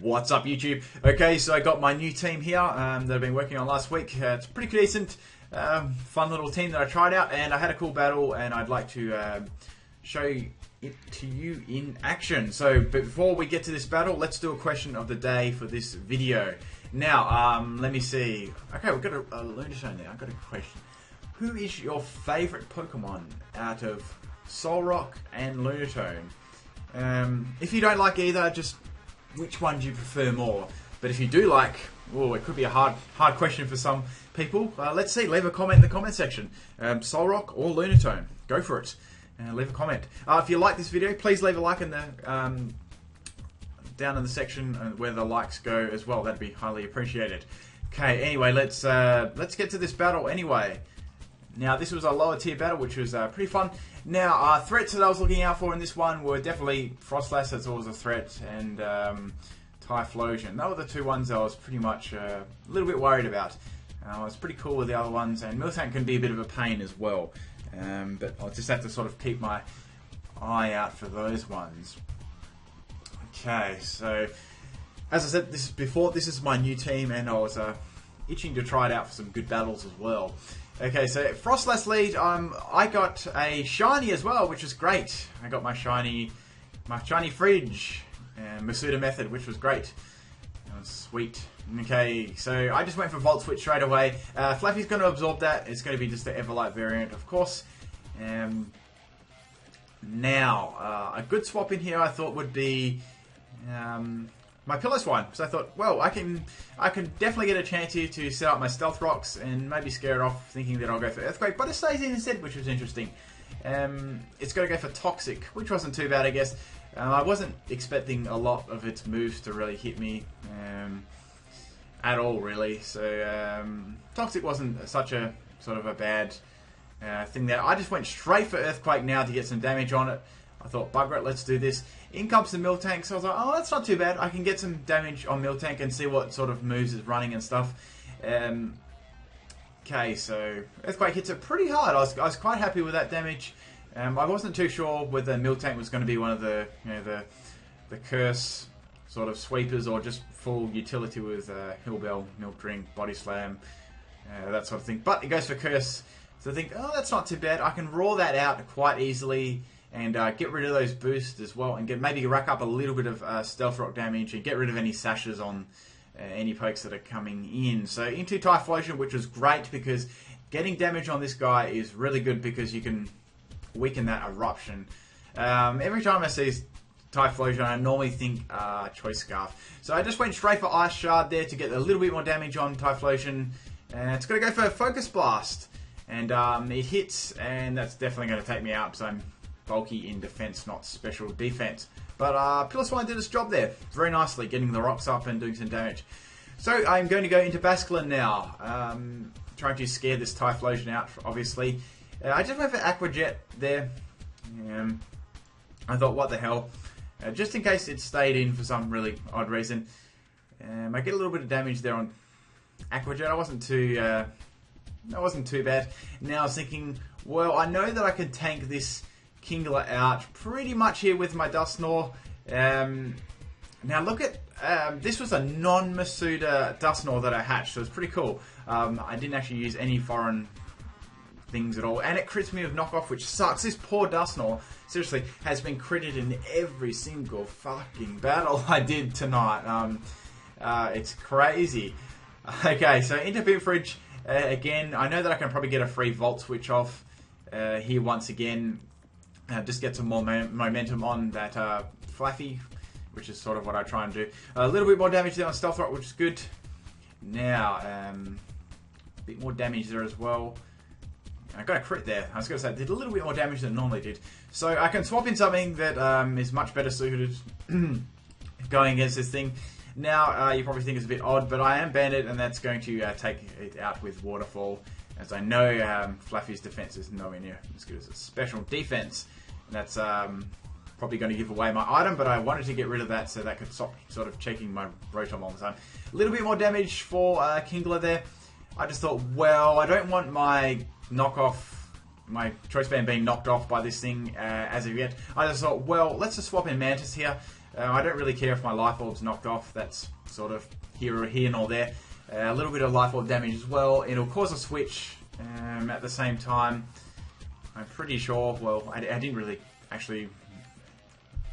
What's up, YouTube? Okay, so I got my new team here that I've been working on last week. It's a pretty decent, fun little team that I tried out, and I had a cool battle, and I'd like to show it to you in action. So before we get to this battle, let's do a question of the day for this video. Now, let me see. Okay, we've got a Lunatone there. I've got a question. Who is your favorite Pokemon out of Solrock and Lunatone? If you don't like either, just which one do you prefer more? But if you do like, oh, it could be a hard question for some people. Let's see. Leave a comment in the comment section. Solrock or Lunatone? Go for it. Leave a comment. If you like this video, please leave a like in the down in the section where the likes go as well. That'd be highly appreciated. Okay. Anyway, let's get to this battle. Anyway. Now, this was a lower tier battle, which was pretty fun. Now, threats that I was looking out for in this one were definitely Frostlass, that's always a threat, and Typhlosion. Those were the two ones I was pretty much a little bit worried about. I was pretty cool with the other ones, and Miltank can be a bit of a pain as well. But I'll just have to sort of keep my eye out for those ones. Okay, so as I said this is my new team, and I was itching to try it out for some good battles as well. Okay, so Frostlass lead, I got a shiny as well, which is great. I got my shiny fridge, Masuda method, which was great. That was sweet. Okay, so I just went for Volt Switch straight away. Flaffy's going to absorb that. It's going to be just the Everlight variant, of course. Now, a good swap in here I thought would be my Piloswine. So I thought, well, I can definitely get a chance here to set up my Stealth Rocks and maybe scare it off, thinking that I'll go for Earthquake, but it stays in instead, which was interesting. It's got to go for Toxic, which wasn't too bad, I guess. I wasn't expecting a lot of its moves to really hit me at all, really. So Toxic wasn't such a sort of a bad thing there. I just went straight for Earthquake now to get some damage on it. I thought, bugger it, let's do this. In comes the Miltank, so I was like, oh, that's not too bad. I can get some damage on Miltank and see what sort of moves it's running and stuff. Okay, so Earthquake hits it pretty hard. I was quite happy with that damage. I wasn't too sure whether Miltank was going to be one of the, the curse sort of sweepers or just full utility with Hillbell, Milk Drink, Body Slam, that sort of thing. But it goes for curse, so I think, oh, that's not too bad. I can raw that out quite easily and get rid of those boosts as well, and maybe rack up a little bit of Stealth Rock damage and get rid of any sashes on any pokes that are coming in. So into Typhlosion, which was great because getting damage on this guy is really good because you can weaken that Eruption. Every time I see Typhlosion, I normally think Choice Scarf. So I just went straight for Ice Shard there to get a little bit more damage on Typhlosion. It's going to go for Focus Blast, and it hits, and that's definitely going to take me out, so I'm bulky in defense, not special defense. But Piloswine did its job there very nicely, getting the rocks up and doing some damage. So I'm going to go into Basculin now, trying to scare this Typhlosion out, obviously. I just went for Aqua Jet there. I thought, what the hell? Just in case it stayed in for some really odd reason. I get a little bit of damage there on Aqua Jet. I wasn't too bad. Now I was thinking, well, I know that I can tank this Kingler out pretty much here with my Dusknoir. Now look at, this was a non-Masuda Dusknoir that I hatched, so it's pretty cool. I didn't actually use any foreign things at all, and it crits me with knockoff, which sucks. This poor Dusknoir, seriously, has been critted in every single fucking battle I did tonight. It's crazy. Okay, so into Bimfridge again. I know that I can probably get a free Volt Switch off here once again. Just get some more momentum on that Flaffy, which is sort of what I try and do. A little bit more damage there on Stealth Rock, which is good. Now, a bit more damage there as well. I got a crit there. I was going to say, it did a little bit more damage than it normally did. So I can swap in something that is much better suited going against this thing. Now, you probably think it's a bit odd, but I am Bandit, and that's going to take it out with Waterfall. As I know, Flaffy's defense is nowhere near as good as its special defense. And that's probably going to give away my item, but I wanted to get rid of that so that could stop sort of checking my Rotom all the time. A little bit more damage for Kingler there. I just thought, well, I don't want my my Choice Band being knocked off by this thing as of yet. I just thought, well, let's just swap in Mantis here. I don't really care if my life orb's knocked off. That's sort of here nor there. A little bit of life orb damage as well. It'll cause a switch at the same time. I'm pretty sure. Well, I didn't really actually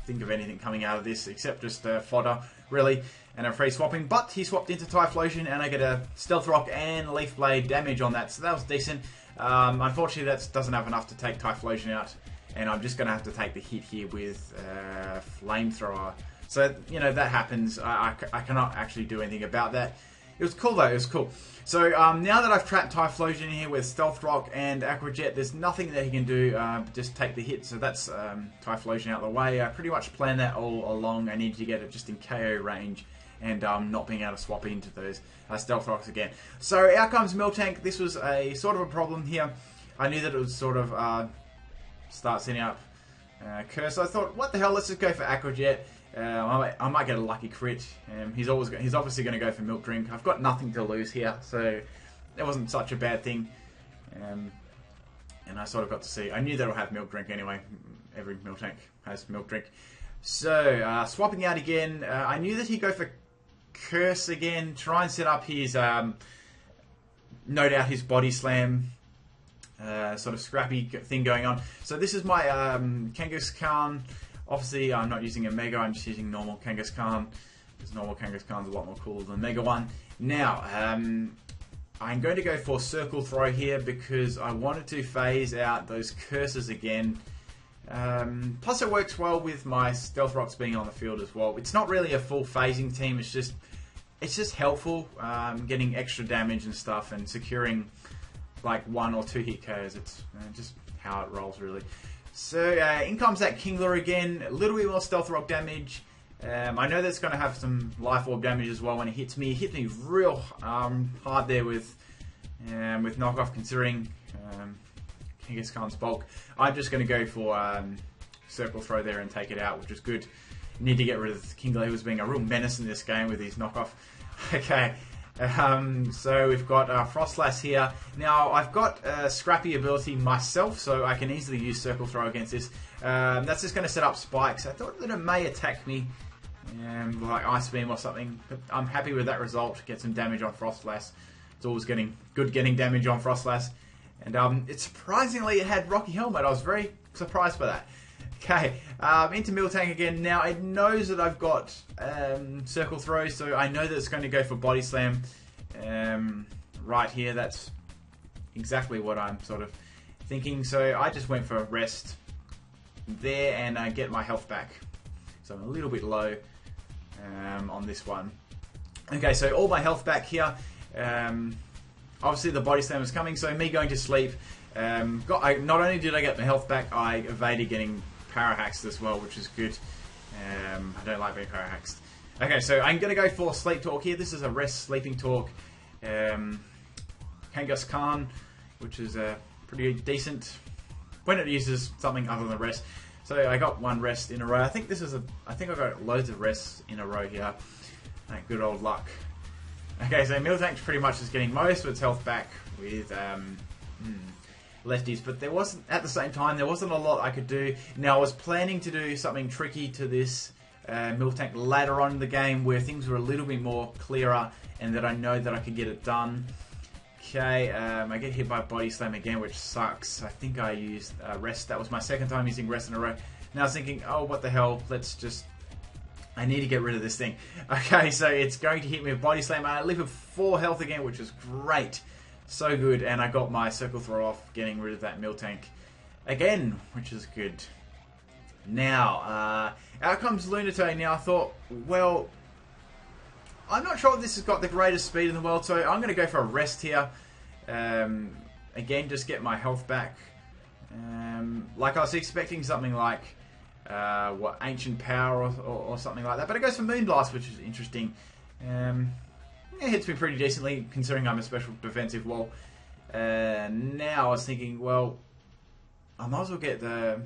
think of anything coming out of this except just fodder, really, and a free swapping. But he swapped into Typhlosion, and I get a Stealth Rock and Leaf Blade damage on that, so that was decent. Unfortunately, that doesn't have enough to take Typhlosion out, and I'm just going to have to take the hit here with Flamethrower. So, you know, that happens. I cannot actually do anything about that. It was cool though, it was cool. So now that I've trapped Typhlosion in here with Stealth Rock and Aqua Jet, there's nothing that he can do, just take the hit. So that's Typhlosion out of the way. I pretty much planned that all along. I needed to get it just in KO range and not being able to swap into those Stealth Rocks again. So out comes Miltank. This was a sort of a problem here. I knew that it would sort of start setting up Curse. So I thought, what the hell, let's just go for Aqua Jet. I might get a lucky crit. He's obviously going to go for Milk Drink. I've got nothing to lose here, so it wasn't such a bad thing. And I sort of got to see. I knew that it'll have Milk Drink anyway. Every Miltank has Milk Drink. So swapping out again. I knew that he'd go for Curse again. Try and set up his no doubt his Body Slam. Sort of scrappy thing going on. So this is my Kangaskhan. Obviously, I'm not using a Mega, I'm just using normal Kangaskhan, because normal Kangaskhan's a lot more cool than Mega one. Now, I'm going to go for Circle Throw here, because I wanted to phase out those curses again. Plus it works well with my Stealth Rocks being on the field as well. It's not really a full phasing team, it's just helpful, getting extra damage and stuff, and securing like 1 or 2 hit KOs. It's just how it rolls, really. So in comes that Kingler again, a little bit more Stealth Rock damage. I know that's going to have some Life Orb damage as well when it hits me. It hit me real hard there with knockoff, considering Kangaskhan's bulk. I'm just going to go for Circle Throw there and take it out, which is good. Need to get rid of Kingler, who was being a real menace in this game with his knockoff. Okay. So we've got Frostlass here. Now I've got Scrappy ability myself, so I can easily use Circle Throw against this. That's just going to set up spikes. I thought that it may attack me, like Ice Beam or something, but I'm happy with that result. Get some damage on Frostlass. It's always getting damage on Frostlass. And it surprisingly it had Rocky Helmet. I was very surprised by that. Okay, into Miltank again. Now it knows that I've got Circle Throw, so I know that it's going to go for Body Slam right here. That's exactly what I'm sort of thinking. So I just went for Rest there, and I get my health back. So I'm a little bit low on this one. Okay, so all my health back here. Obviously the Body Slam is coming, so me going to sleep. Not only did I get my health back, I evaded getting Parahaxed as well, which is good. I don't like being Parahaxed. Okay, so I'm going to go for Sleep Talk here. This is a Rest Sleeping Talk. Kangaskhan, which is pretty decent when it uses something other than Rest. So I got 1 Rest in a row. I think I got loads of Rests in a row here. Like good old luck. Okay, so Miltank pretty much is getting most of its health back with lefties, but there wasn't, at the same time, there wasn't a lot I could do. Now I was planning to do something tricky to this Miltank later on in the game, where things were a little bit more clearer and that I know that I could get it done. Okay, I get hit by Body Slam again, which sucks. I think I used Rest. That was my second time using Rest in a row. Now I was thinking, oh, what the hell, I need to get rid of this thing. Okay, so it's going to hit me with Body Slam. I live with 4 health again, which is great. So good, and I got my Circle Throw off, getting rid of that Miltank again, which is good. Now, out comes Lunatone. Now I thought, well, I'm not sure if this has got the greatest speed in the world, so I'm going to go for a Rest here. Again, just get my health back. Like I was expecting something like Ancient Power or something like that, but it goes for Moonblast, which is interesting. It hits me pretty decently, considering I'm a special defensive wall. Now I was thinking, well, I might as well get the...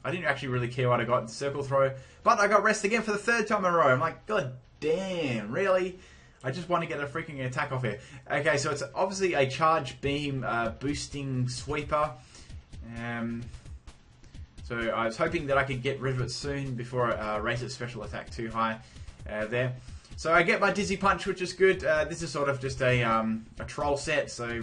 I didn't actually really care what I got in Circle Throw, but I got Rest again for the 3rd time in a row. I'm like, god damn, really? I just want to get a freaking attack off here. Okay, so it's obviously a Charge Beam boosting sweeper. So I was hoping that I could get rid of it soon before I raise its special attack too high there. So I get my Dizzy Punch, which is good. This is sort of just a troll set, so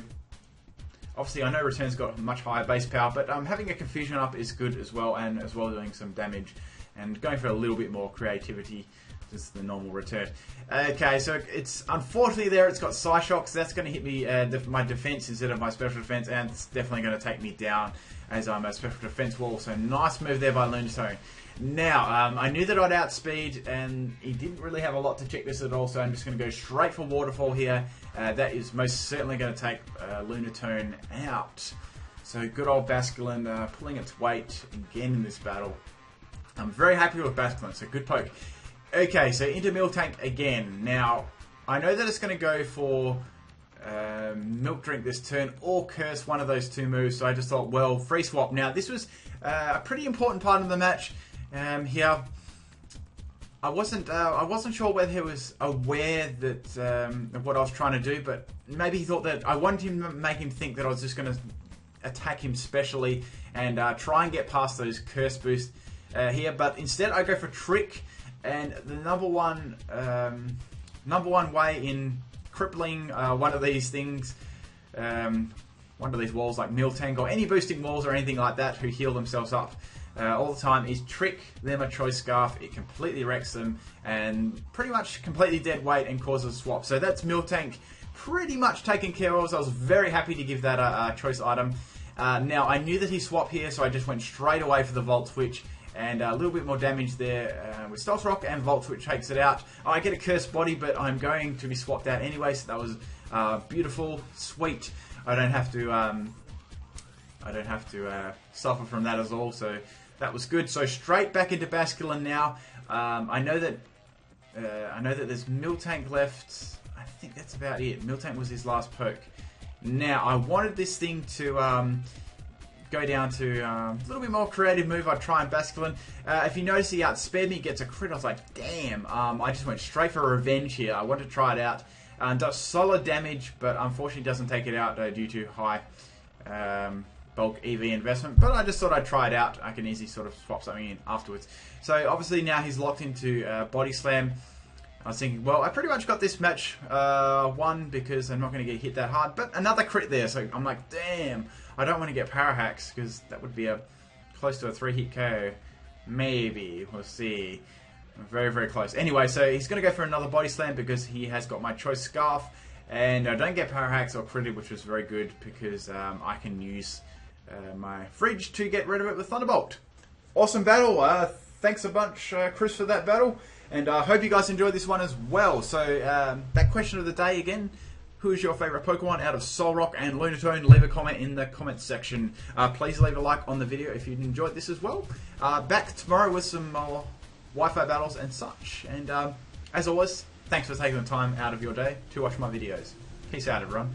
obviously I know Return's got much higher base power, but having a Confusion up is good as well, and as well doing some damage and going for a little bit more creativity. Just the normal Return. Okay, so it's unfortunately there it's got Psyshock, so that's going to hit me my defense instead of my special defense, and it's definitely going to take me down as I'm a special defense wall. So nice move there by Lunatone. Now, I knew that I'd outspeed, and he didn't really have a lot to check this at all, so I'm just going to go straight for Waterfall here. That is most certainly going to take Lunatone out. So good old Basculin pulling its weight again in this battle. I'm very happy with Basculin, so good poke. Okay, so into Miltank again. Now, I know that it's going to go for Milk Drink this turn or Curse, one of those two moves, so I just thought, well, free swap. Now, this was a pretty important part of the match. Here, I wasn't sure whether he was aware that of what I was trying to do, but maybe he thought that I wanted him to make him think that I was just going to attack him specially and try and get past those curse boosts here. But instead, I go for Trick, and the number one way in crippling one of these things, one of these walls like Miltank or any boosting walls or anything like that who heal themselves up all the time, is Trick them a Choice Scarf. It completely wrecks them and pretty much completely dead weight and causes a swap. So that's Miltank pretty much taken care of. So I was very happy to give that a choice item. Now I knew that he swapped here, so I just went straight away for the Volt Switch. And a little bit more damage there with Stealth Rock, and Volt Switch takes it out. I get a Cursed Body, but I'm going to be swapped out anyway, so that was beautiful, sweet. I don't have to suffer from that at all, so that was good. So straight back into Basculin now. I know that there's Miltank left. I think that's about it. Miltank was his last poke. Now I wanted this thing to go down to a little bit more creative move. I'd try and Basculin. If you notice, he outspared me, gets a crit. I was like, damn. I just went straight for revenge here. I wanted to try it out. Does solid damage, but unfortunately doesn't take it out due to high bulk EV investment. But I just thought I'd try it out. I can easily sort of swap something in afterwards. So obviously now he's locked into Body Slam. I was thinking, well, I pretty much got this match won because I'm not going to get hit that hard. But another crit there, so I'm like, damn. I don't want to get Power Hacks because that would be close to a 3-hit KO. Maybe. We'll see. Very, very close. Anyway, so he's going to go for another Body Slam because he has got my Choice Scarf. And I don't get Power Hacks or Critted, which was very good because I can use my Fridge to get rid of it with Thunderbolt. Awesome battle. Thanks a bunch, Chris, for that battle. And I hope you guys enjoyed this one as well. So that question of the day again. Who is your favourite Pokemon out of Solrock and Lunatone? Leave a comment in the comments section. Please leave a like on the video if you enjoyed this as well. Back tomorrow with some more Wi-Fi battles and such. And as always, thanks for taking the time out of your day to watch my videos. Peace out, everyone.